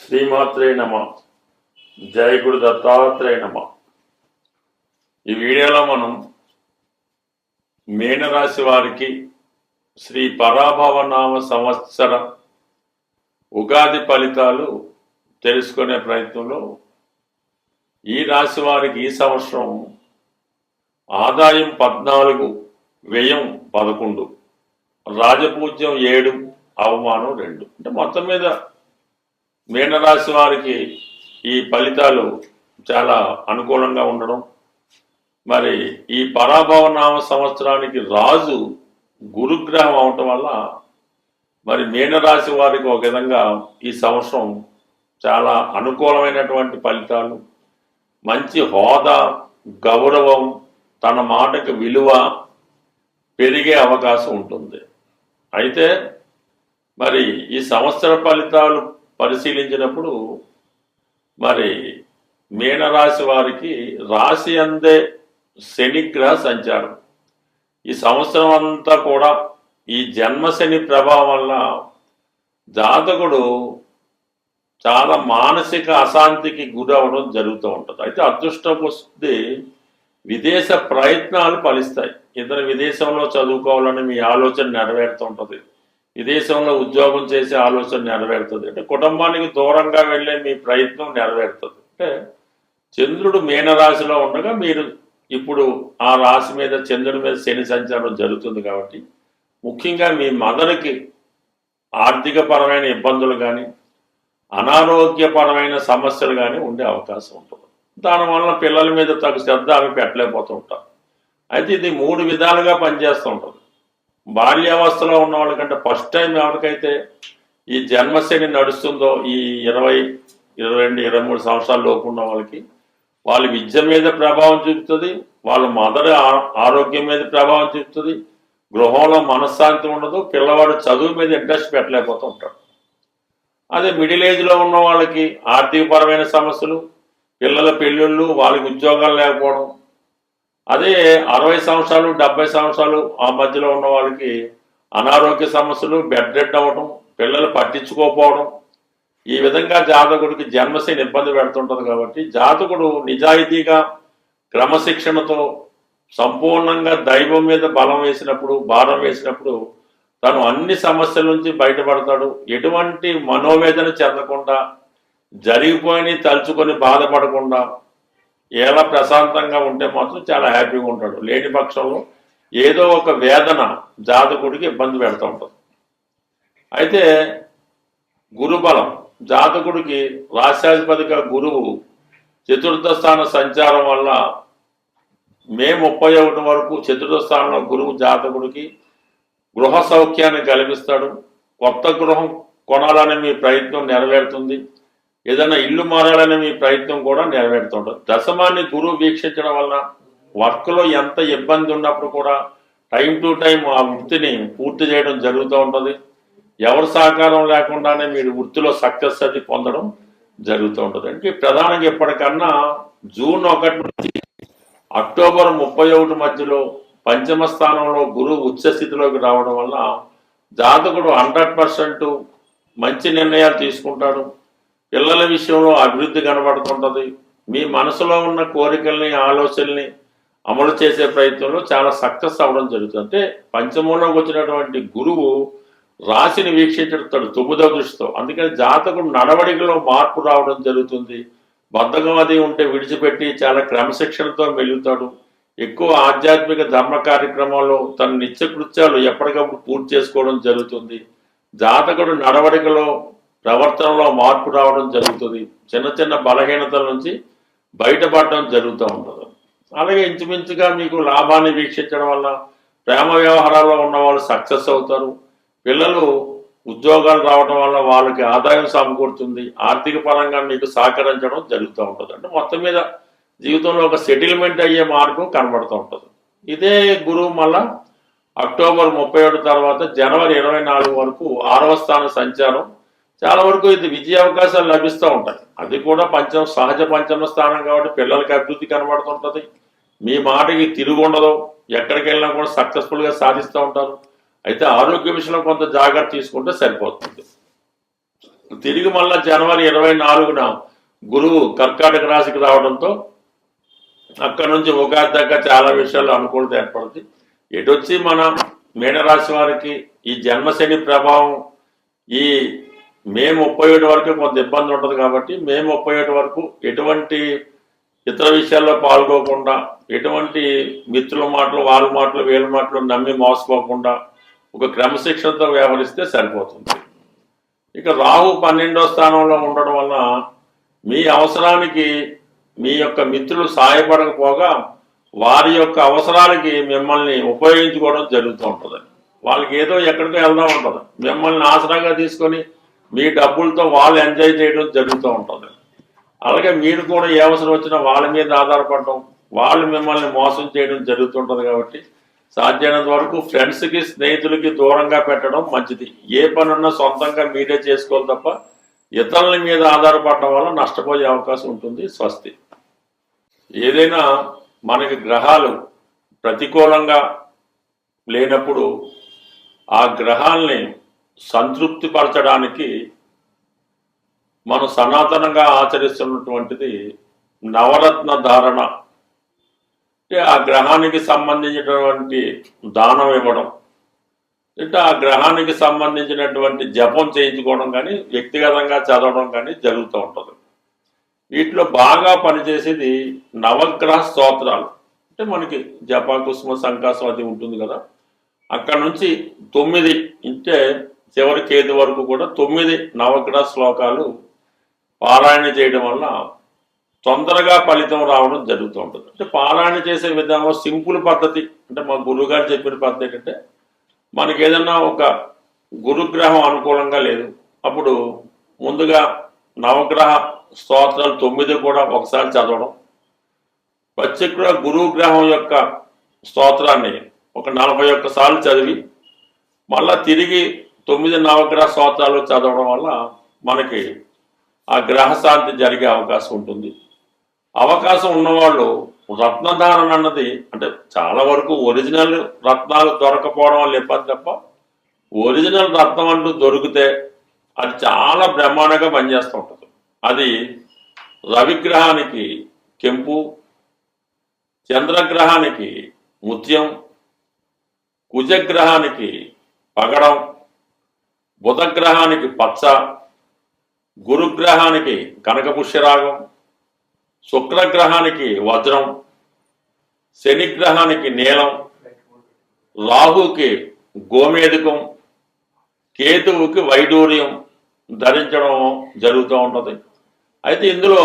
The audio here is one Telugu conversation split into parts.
శ్రీమాత్రే నమ. జయ గురు దత్తాత్రేయ నమ. ఈ వీడియోలో మనం మీనరాశి వారికి శ్రీ పరాభవనామ సంవత్సర ఉగాది ఫలితాలు తెలుసుకునే ప్రయత్నంలో ఈ రాశి వారికి ఈ సంవత్సరం ఆదాయం 14, వ్యయం 11, రాజపూజ్యం 7, అవమానం 2. అంటే మొత్తం మీద మీనరాశి వారికి ఈ ఫలితాలు చాలా అనుకూలంగా ఉండడం. మరి ఈ పరాభవనామ సంవత్సరానికి రాజు గురుగ్రహం అవటం వల్ల మరి మీనరాశి వారికి ఒక విధంగా ఈ సంవత్సరం చాలా అనుకూలమైనటువంటి ఫలితాలు, మంచి హోదా, గౌరవం, తన మాటకు విలువ పెరిగే అవకాశం ఉంటుంది. అయితే మరి ఈ సంవత్సర ఫలితాలు పరిశీలించినప్పుడు మరి మీనరాశి వారికి రాశి అందే శనిగ్రహ సంచారం ఈ సంవత్సరం అంతా కూడా ఈ జన్మశని ప్రభావం వల్ల జాతకుడు చాలా మానసిక అశాంతికి గురవడం జరుగుతూ ఉంటుంది. అయితే అదృష్టం వస్తే విదేశ ప్రయత్నాలు ఫలిస్తాయి. ఇతర విదేశంలో చదువుకోవాలని మీ ఆలోచన నెరవేరుతూ ఉంటుంది. విదేశంలో ఉద్యోగం చేసే ఆలోచన నెరవేరుతుంది. అంటే కుటుంబానికి దూరంగా వెళ్ళే మీ ప్రయత్నం నెరవేరుతుంది. అంటే చంద్రుడు మీనరాశిలో ఉండగా మీరు ఇప్పుడు ఆ రాశి మీద, చంద్రుడి మీద శని సంచారం జరుగుతుంది కాబట్టి ముఖ్యంగా మీ మదర్కి ఆర్థికపరమైన ఇబ్బందులు కానీ అనారోగ్యపరమైన సమస్యలు కానీ ఉండే అవకాశం ఉంటుంది. దానివల్ల పిల్లల మీద తగు శ్రద్ధ అవి పెట్టలేకపోతూ ఉంటారు. అయితే ఇది 3 విధాలుగా పనిచేస్తూ ఉంటుంది. బాల్యావస్థలో ఉన్న వాళ్ళకంటే ఫస్ట్ టైం ఎవరికైతే ఈ జన్మశని నడుస్తుందో ఈ 20, 22, 23 సంవత్సరాల లోపు ఉన్న వాళ్ళకి వాళ్ళ విద్య మీద ప్రభావం చూపుతుంది, వాళ్ళ మదర్ ఆరోగ్యం మీద ప్రభావం చూపుతుంది, గృహంలో మనశ్శాంతి ఉండదు, పిల్లవాడు చదువు మీద ఇంట్రెస్ట్ పెట్టలేకపోతూ ఉంటాడు. అదే మిడిల్ ఏజ్లో ఉన్న వాళ్ళకి ఆర్థికపరమైన సమస్యలు, పిల్లల పెళ్ళిళ్ళు, వాళ్ళకి ఉద్యోగాలు లేకపోవడం. అదే 60 సంవత్సరాలు 70 సంవత్సరాలు ఆ మధ్యలో ఉన్న వాళ్ళకి అనారోగ్య సమస్యలు, బెడ్ రెడ్ అవ్వడం, పిల్లలు పట్టించుకోకపోవడం. ఈ విధంగా జాతకుడికి జన్మశని ఇబ్బంది పెడుతుంటుంది. కాబట్టి జాతకుడు నిజాయితీగా క్రమశిక్షణతో సంపూర్ణంగా దైవం మీద బలం వేసినప్పుడు, భారం వేసినప్పుడు తను అన్ని సమస్యల నుంచి బయటపడతాడు. ఎటువంటి మనోవేదన చెందకుండా, జరిగిపోయి తలుచుకొని బాధపడకుండా ఎలా ప్రశాంతంగా ఉంటే మాత్రం చాలా హ్యాపీగా ఉంటాడు. లేని పక్షంలో ఏదో ఒక వేదన జాతకుడికి ఇబ్బంది పెడుతూ ఉంటుంది. అయితే గురుబలం జాతకుడికి రాశ్యాధిపతిగా గురువు చతుర్థ స్థాన సంచారం వల్ల మే 31 వరకు చతుర్థ స్థానంలో గురువు జాతకుడికి గృహ సౌఖ్యాన్ని కలిగిస్తాడు. కొత్త గృహం కొనాలనే మీ ప్రయత్నం నెరవేరుతుంది. ఏదైనా ఇల్లు మారాలనే మీ ప్రయత్నం కూడా నెరవేరుతుంటుంది. దశమాన్ని గురువు వీక్షించడం వల్ల వర్క్లో ఎంత ఇబ్బంది ఉన్నప్పుడు కూడా టైం టు టైం ఆ వృత్తిని పూర్తి చేయడం జరుగుతూ ఉంటుంది. ఎవరి సహకారం లేకుండానే మీరు వృత్తిలో సక్సెస్ అది పొందడం జరుగుతూ ఉంటుంది. అంటే ప్రధానంగా ఎప్పటికన్నా జూన్ 1 నుంచి అక్టోబర్ 31 మధ్యలో పంచమ స్థానంలో గురువు ఉచ్చ స్థితిలోకి రావడం వల్ల జాతకుడు 100% మంచి నిర్ణయాలు తీసుకుంటాడు. పిల్లల విషయంలో అభివృద్ధి కనబడుతుంటుంది. మీ మనసులో ఉన్న కోరికల్ని, ఆలోచనల్ని అమలు చేసే ప్రయత్నంలో చాలా సక్సెస్ అవ్వడం జరుగుతుంది. అంటే పంచమంలోకి వచ్చినటువంటి గురువు రాశిని వీక్షించడతాడు 9వ దృష్టితో. అందుకని జాతకుడు నడవడికలో మార్పు రావడం జరుగుతుంది. బద్ధకం అది ఉంటే విడిచిపెట్టి చాలా క్రమశిక్షణతో మెలుగుతాడు. ఎక్కువ ఆధ్యాత్మిక ధర్మ కార్యక్రమాల్లో తన నిత్యకృత్యాలు ఎప్పటికప్పుడు పూర్తి చేసుకోవడం జరుగుతుంది. జాతకుడు నడవడికలో, ప్రవర్తనలో మార్పు రావడం జరుగుతుంది. చిన్న చిన్న బలహీనతల నుంచి బయటపడడం జరుగుతూ ఉంటుంది. అలాగే ఇంచుమించుగా మీకు లాభాన్ని వీక్షించడం వల్ల ప్రేమ వ్యవహారాల్లో ఉన్న వాళ్ళు సక్సెస్ అవుతారు. పిల్లలు ఉద్యోగాలు రావడం వల్ల వాళ్ళకి ఆదాయం సమకూరుతుంది. ఆర్థిక పరంగా మీకు సహకరించడం జరుగుతూ ఉంటుంది. అంటే మొత్తం మీద జీవితంలో ఒక సెటిల్మెంట్ అయ్యే మార్గం కనబడుతూ ఉంటుంది. ఇదే గురువు మళ్ళా అక్టోబర్ 31 తర్వాత జనవరి 24 వరకు 6వ స్థాన సంచారం చాలా వరకు ఇది విజయ అవకాశాలు లభిస్తూ ఉంటాయి. అది కూడా సహజ పంచమ స్థానం కాబట్టి పిల్లలకి అభివృద్ధి కనబడుతుంటుంది. మీ మాటకి తిరుగు ఉండదు. ఎక్కడికి వెళ్ళినా కూడా సక్సెస్ఫుల్గా సాధిస్తూ ఉంటారు. అయితే ఆరోగ్య విషయంలో కొంత జాగ్రత్త తీసుకుంటే సరిపోతుంది. తిరిగి మళ్ళా జనవరి 24న గురువు కర్కాటక రాశికి రావడంతో అక్కడ నుంచి ఉగాది దాకా చాలా విషయాలు అనుకూలత ఏర్పడుతుంది. ఎటొచ్చి మన మీనరాశి వారికి ఈ జన్మశని ప్రభావం ఈ మే 31 వరకు కొంత ఇబ్బంది ఉంటుంది కాబట్టి మే 31 వరకు ఎటువంటి ఇతర విషయాల్లో పాల్గొకుండా, ఎటువంటి మిత్రుల మాటలు, వాళ్ళ మాటలు, వీళ్ళ మాటలు నమ్మి మోసపోకుండా ఒక క్రమశిక్షణతో వ్యవహరిస్తే సరిపోతుంది. ఇక రాహు 12వ స్థానంలో ఉండడం వల్ల మీ అవసరానికి మీ యొక్క మిత్రులు సహాయపడకపోగా వారి యొక్క అవసరాలకి మిమ్మల్ని ఉపయోగించుకోవడం జరుగుతూ ఉంటుంది. వాళ్ళకి ఏదో ఎక్కడికో వెళ్దాం ఉంటుంది, మిమ్మల్ని ఆసరాగా తీసుకొని మీ డబ్బులతో వాళ్ళు ఎంజాయ్ చేయడం జరుగుతూ ఉంటుంది. అలాగే మీరు కూడా ఏ అవసరం వచ్చినా వాళ్ళ మీద ఆధారపడడం, వాళ్ళు మిమ్మల్ని మోసం చేయడం జరుగుతుంటుంది. కాబట్టి సాధ్యమైనంత వరకు ఫ్రెండ్స్కి, స్నేహితులకి దూరంగా పెట్టడం మంచిది. ఏ పనున్నా సొంతంగా మీరే చేసుకోవాలి తప్ప ఇతరుల మీద ఆధారపడడం వల్ల నష్టపోయే అవకాశం ఉంటుంది. స్వస్తి. ఏదైనా మనకి గ్రహాలు ప్రతికూలంగా లేనప్పుడు ఆ గ్రహాల్ని సంతృప్తి పరచడానికి మనం సనాతనంగా ఆచరిస్తున్నటువంటిది నవరత్న ధారణ. అంటే ఆ గ్రహానికి సంబంధించినటువంటి దానం ఇవ్వడం, అంటే ఆ గ్రహానికి సంబంధించినటువంటి జపం చేయించుకోవడం కానీ, వ్యక్తిగతంగా చదవడం కానీ జరుగుతూ ఉంటుంది. వీటిలో బాగా పనిచేసేది నవగ్రహ స్తోత్రాలు. అంటే మనకి జప, కుసుమ, సంకాసం అది ఉంటుంది కదా, అక్కడ నుంచి 9 అంటే చివరి కేతు వరకు కూడా 9 నవగ్రహ శ్లోకాలు పారాయణ చేయడం వల్ల తొందరగా ఫలితం రావడం జరుగుతూ ఉంటుంది. అంటే పారాయణ చేసే విధానంలో సింపుల్ పద్ధతి, అంటే మా గురువు గారు చెప్పిన పద్ధతి ఏంటంటే, మనకి ఏదన్నా ఒక గురుగ్రహం అనుకూలంగా లేదు, అప్పుడు ముందుగా నవగ్రహ స్తోత్రాలు 9 కూడా ఒకసారి చదవడం, ప్రత్యేక గురువు గ్రహం యొక్క స్తోత్రాన్ని ఒక 41 సార్లు చదివి మళ్ళా తిరిగి 9 నవగ్రహ స్తోత్రాలు చదవడం వల్ల మనకి ఆ గ్రహశాంతి జరిగే అవకాశం ఉంటుంది. అవకాశం ఉన్నవాళ్ళు రత్నధారణ అన్నది, అంటే చాలా వరకు ఒరిజినల్ రత్నాలు దొరకపోవడం వల్ల ఇబ్బంది తప్ప, ఒరిజినల్ రత్నం అంటూ దొరికితే అది చాలా బ్రహ్మాండంగా పనిచేస్తూ ఉంటుంది. అది రవిగ్రహానికి కెంపు, చంద్రగ్రహానికి ముత్యం, కుజగ్రహానికి పగడం, బుధగ్రహానికి పచ్చ, గురుగ్రహానికి కనకపుష్యరాగం, శుక్రగ్రహానికి వజ్రం, శనిగ్రహానికి నీలం, రాహుకి గోమేధికం, కేతువుకి వైడూర్యం ధరించడం జరుగుతూ ఉంటుంది. అయితే ఇందులో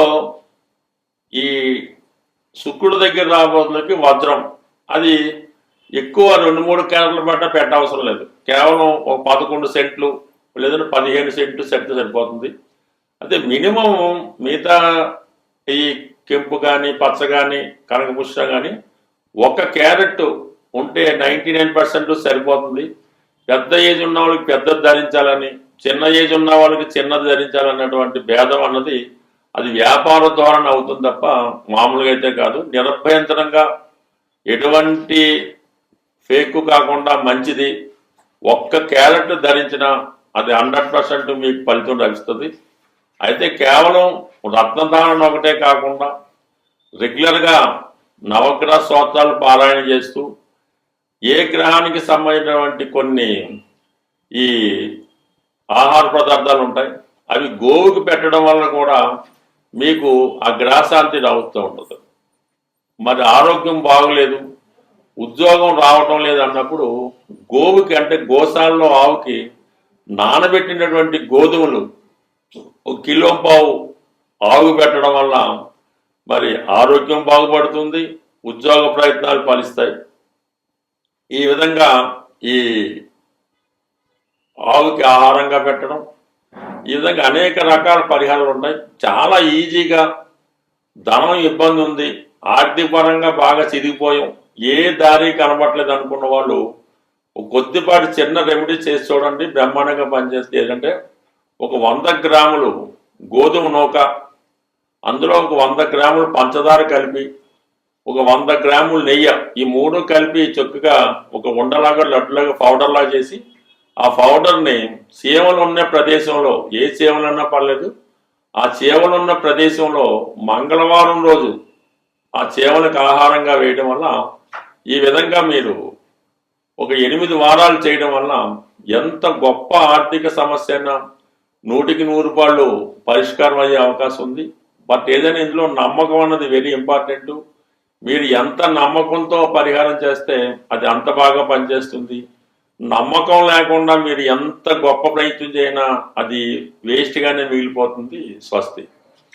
ఈ శుక్రుడి దగ్గర రాబోతులకి వజ్రం, అది ఎక్కువ 2-3 క్యారెట్ల పట్ల పెట్టవసరం లేదు, కేవలం ఒక 11 సెంట్లు లేదంటే 15 సెంట్లు సెట్ సరిపోతుంది. అయితే మినిమం మిగతా ఈ కెంపు కానీ, పచ్చ కానీ, కనకపుష్ప కానీ 1 క్యారెట్ ఉంటే 99% సరిపోతుంది. పెద్ద ఏజ్ ఉన్న వాళ్ళకి పెద్దది ధరించాలని, చిన్న ఏజ్ ఉన్న వాళ్ళకి చిన్నది ధరించాలన్నటువంటి భేదం అన్నది అది వ్యాపార ధోరణి అవుతుంది తప్ప మామూలుగా అయితే కాదు. నిరభ్యంతరంగా ఎటువంటి ఫేక్ కాకుండా మంచిది 1 క్యారెట్ ధరించిన అది 100% మీకు ఫలితం లభిస్తుంది. అయితే కేవలం రత్నధారణ ఒకటే కాకుండా రెగ్యులర్గా నవగ్రహ స్తోత్రాలు పారాయణ చేస్తూ ఏ గ్రహానికి సంబంధించినటువంటి కొన్ని ఈ ఆహార పదార్థాలు ఉంటాయి, అవి గోవుకి పెట్టడం వల్ల కూడా మీకు ఆ గ్రహశాంతి రావుతూ ఉంటుంది. మరి ఆరోగ్యం బాగలేదు, ఉద్యోగం రావటం లేదు అన్నప్పుడు గోవుకి, అంటే గోశాలలో ఆవుకి నానబెట్టినటువంటి గోధుమలు 1 కిలో పావు ఆవు పెట్టడం వల్ల మరి ఆరోగ్యం బాగుపడుతుంది, ఉద్యోగ ప్రయత్నాలు ఫలిస్తాయి. ఈ విధంగా ఈ ఆవుకి ఆహారంగా పెట్టడం, ఈ విధంగా అనేక రకాల పరిహారాలు ఉంటాయి. చాలా ఈజీగా ధనం ఇబ్బంది ఉంది, ఆర్థిక పరంగా బాగా చిరిగిపోయాం, ఏ దారి కనబట్టలేదు అనుకున్న వాళ్ళు కొద్దిపాటి చిన్న రెమెడీ చేసి చూడండి, బ్రహ్మాండంగా పనిచేస్తే. ఏంటంటే ఒక 100 గ్రాములు గోధుమ నూక, అందులో ఒక 100 గ్రాములు పంచదార కలిపి, ఒక 100 గ్రాములు నెయ్యి, ఈ 3 కలిపి చక్కగా ఒక ఉండలాగా, లడ్డులాగా, పౌడర్లా చేసి ఆ పౌడర్ని చీమలు ఉన్న ప్రదేశంలో, ఏ చీమలన్నా పర్లేదు, ఆ చీమలు ఉన్న ప్రదేశంలో మంగళవారం రోజు ఆ చీమలకు ఆహారంగా వేయడం వల్ల, ఈ విధంగా మీరు ఒక 8 వారాలు చేయడం వల్ల ఎంత గొప్ప ఆర్థిక సమస్య అయినా 100% పరిష్కారం అయ్యే అవకాశం ఉంది. బట్ ఏదైనా ఇందులో నమ్మకం అన్నది వెరీ ఇంపార్టెంట్. మీరు ఎంత నమ్మకంతో పరిహారం చేస్తే అది అంత బాగా పనిచేస్తుంది. నమ్మకం లేకుండా మీరు ఎంత గొప్ప ప్రయత్నం చేసినా అది వేస్ట్గానే మిగిలిపోతుంది. స్వస్తి.